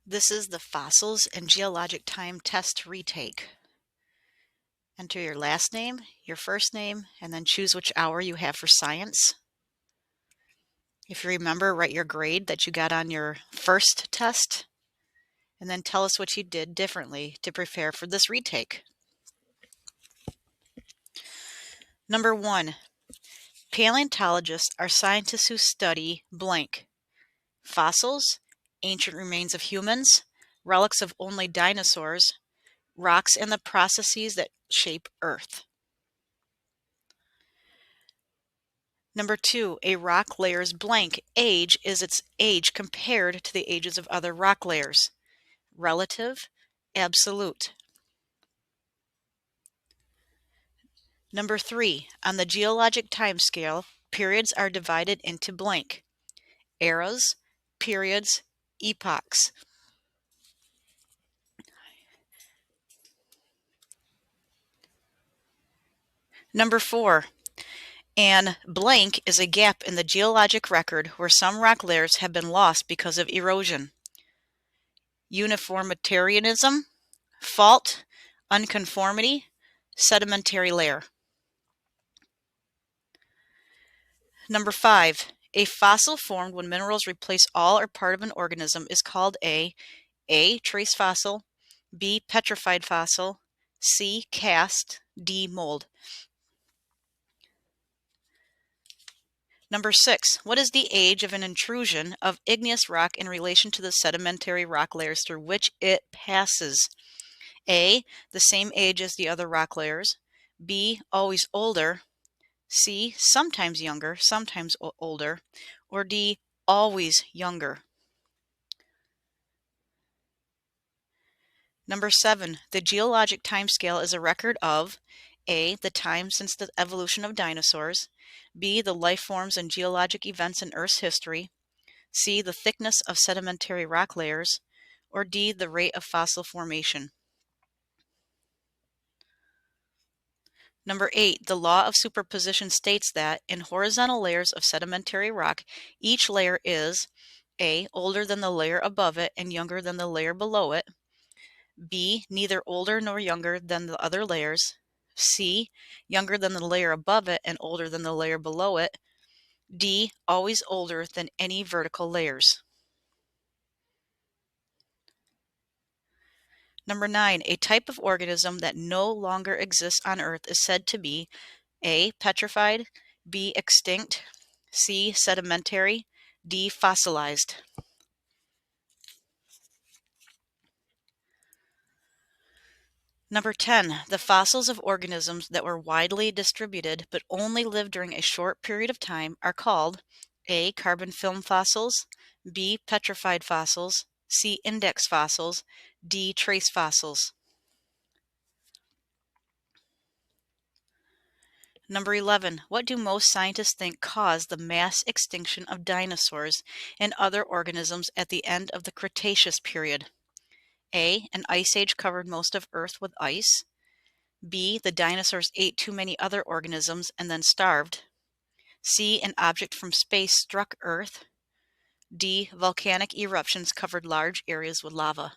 This is the Fossils and Geologic Time Test Retake. Enter your last name, your first name, and then choose which hour you have for science. If you remember, write your grade that you got on your first test, and then tell us what you did differently to prepare for this retake. Number 1. Paleontologists are scientists who study blank: fossils, ancient remains of humans, relics of only dinosaurs, rocks, and the processes that shape Earth. Number 2, a rock layer's blank age is its age compared to the ages of other rock layers. Relative, absolute. Number 3, on the geologic timescale, periods are divided into blank: eras, periods, epochs. Number 4, an blank is a gap in the geologic record where some rock layers have been lost because of erosion. Uniformitarianism, fault, unconformity, sedimentary layer. Number 5, a fossil formed when minerals replace all or part of an organism is called a trace fossil, B, petrified fossil, C, cast, D, mold. Number 6, what is the age of an intrusion of igneous rock in relation to the sedimentary rock layers through which it passes? A, the same age as the other rock layers, B, always older, C, sometimes younger, sometimes older, or D, always younger. Number 7, the geologic timescale is a record of A, the time since the evolution of dinosaurs, B, the life forms and geologic events in Earth's history, C, the thickness of sedimentary rock layers, or D, the rate of fossil formation. Number 8, the law of superposition states that in horizontal layers of sedimentary rock, each layer is A, older than the layer above it and younger than the layer below it, B, neither older nor younger than the other layers, C, younger than the layer above it and older than the layer below it, D, always older than any vertical layers. Number 9, a type of organism that no longer exists on Earth is said to be A, petrified, B, extinct, C, sedimentary, D, fossilized. Number 10, the fossils of organisms that were widely distributed but only lived during a short period of time are called A, carbon film fossils, B, petrified fossils, C, index fossils, D, trace fossils. Number 11, what do most scientists think caused the mass extinction of dinosaurs and other organisms at the end of the Cretaceous period? A, an ice age covered most of Earth with ice. B, the dinosaurs ate too many other organisms and then starved. C, an object from space struck Earth. D, volcanic eruptions covered large areas with lava.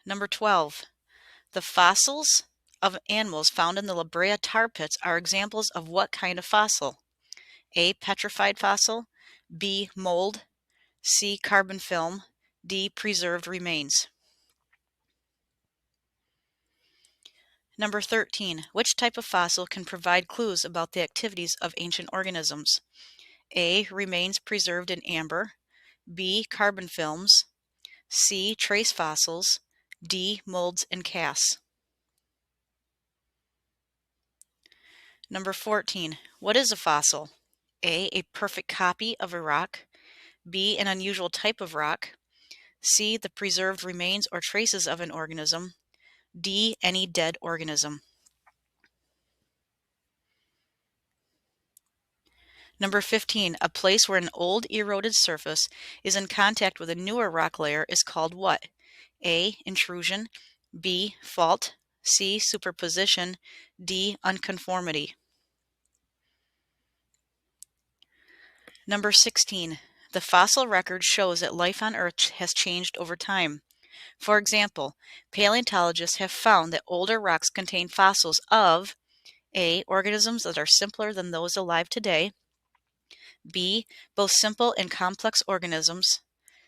Number 12, the fossils of animals found in the La Brea tar pits are examples of what kind of fossil? A, petrified fossil, B, mold, C, carbon film, D, preserved remains. Number 13, which type of fossil can provide clues about the activities of ancient organisms? A, remains preserved in amber, B, carbon films, C, trace fossils, D, molds and casts. Number 14, what is a fossil? A perfect copy of a rock, B, an unusual type of rock, C, the preserved remains or traces of an organism, D, any dead organism. Number 15, a place where an old eroded surface is in contact with a newer rock layer is called what? A, intrusion, B, fault, C, superposition, D, unconformity. Number 16, The fossil record shows that life on Earth has changed over time. For example, paleontologists have found that older rocks contain fossils of A. Organisms that are simpler than those alive today, B. Both simple and complex organisms,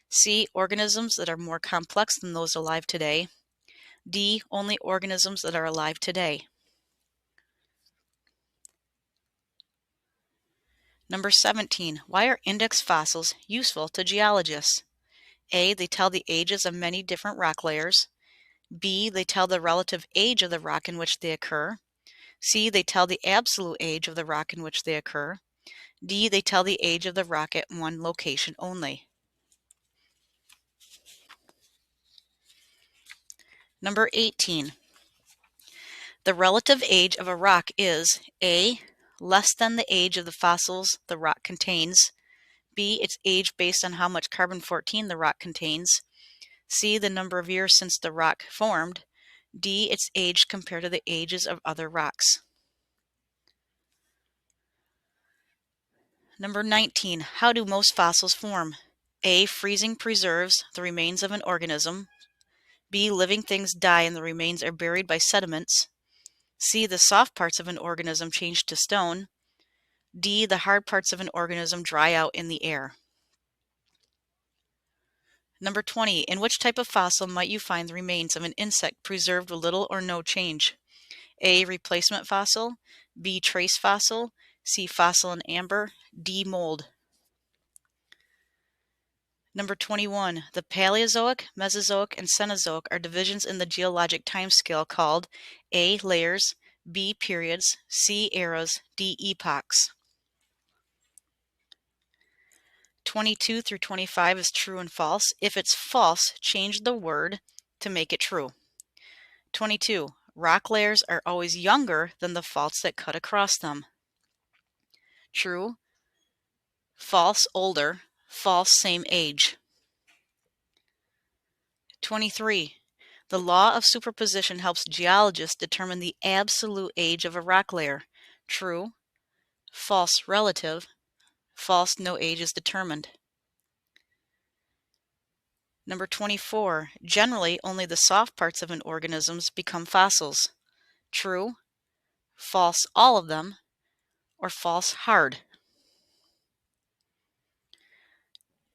C. Organisms that are more complex than those alive today, D. Only organisms that are alive today. Number 17. Why are index fossils useful to geologists? A. They tell the ages of many different rock layers. B. They tell the relative age of the rock in which they occur. C. They tell the absolute age of the rock in which they occur. D. They tell the age of the rock at one location only. Number 18. The relative age of a rock is A. Less than the age of the fossils the rock contains. B. Its age based on how much carbon-14 the rock contains. C. The number of years since the rock formed. D. Its age compared to the ages of other rocks. Number 19. How do most fossils form? A. Freezing preserves the remains of an organism. B. Living things die and the remains are buried by sediments. C. The soft parts of an organism change to stone. D. The hard parts of an organism dry out in the air. Number 20. In which type of fossil might you find the remains of an insect preserved with little or no change? A. Replacement fossil. B. Trace fossil. C. Fossil in amber. D. Mold. Number 21. The Paleozoic, Mesozoic, and Cenozoic are divisions in the geologic timescale called A. Layers, B. Periods, C. Eras, D. Epochs. 22 through 25 is true and false. If it's false, change the word to make it true. 22. Rock layers are always younger than the faults that cut across them. True. False, older. False, same age. 23. The law of superposition helps geologists determine the absolute age of a rock layer. True. False, relative. False, no age is determined. Number 24. Generally, only the soft parts of an organism become fossils. True. False, all of them. Or false, hard.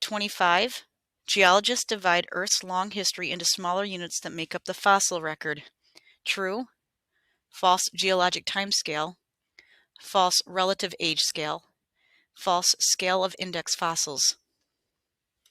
25. Geologists divide Earth's long history into smaller units that make up the fossil record. True. False, geologic timescale. False, relative age scale. False, scale of index fossils.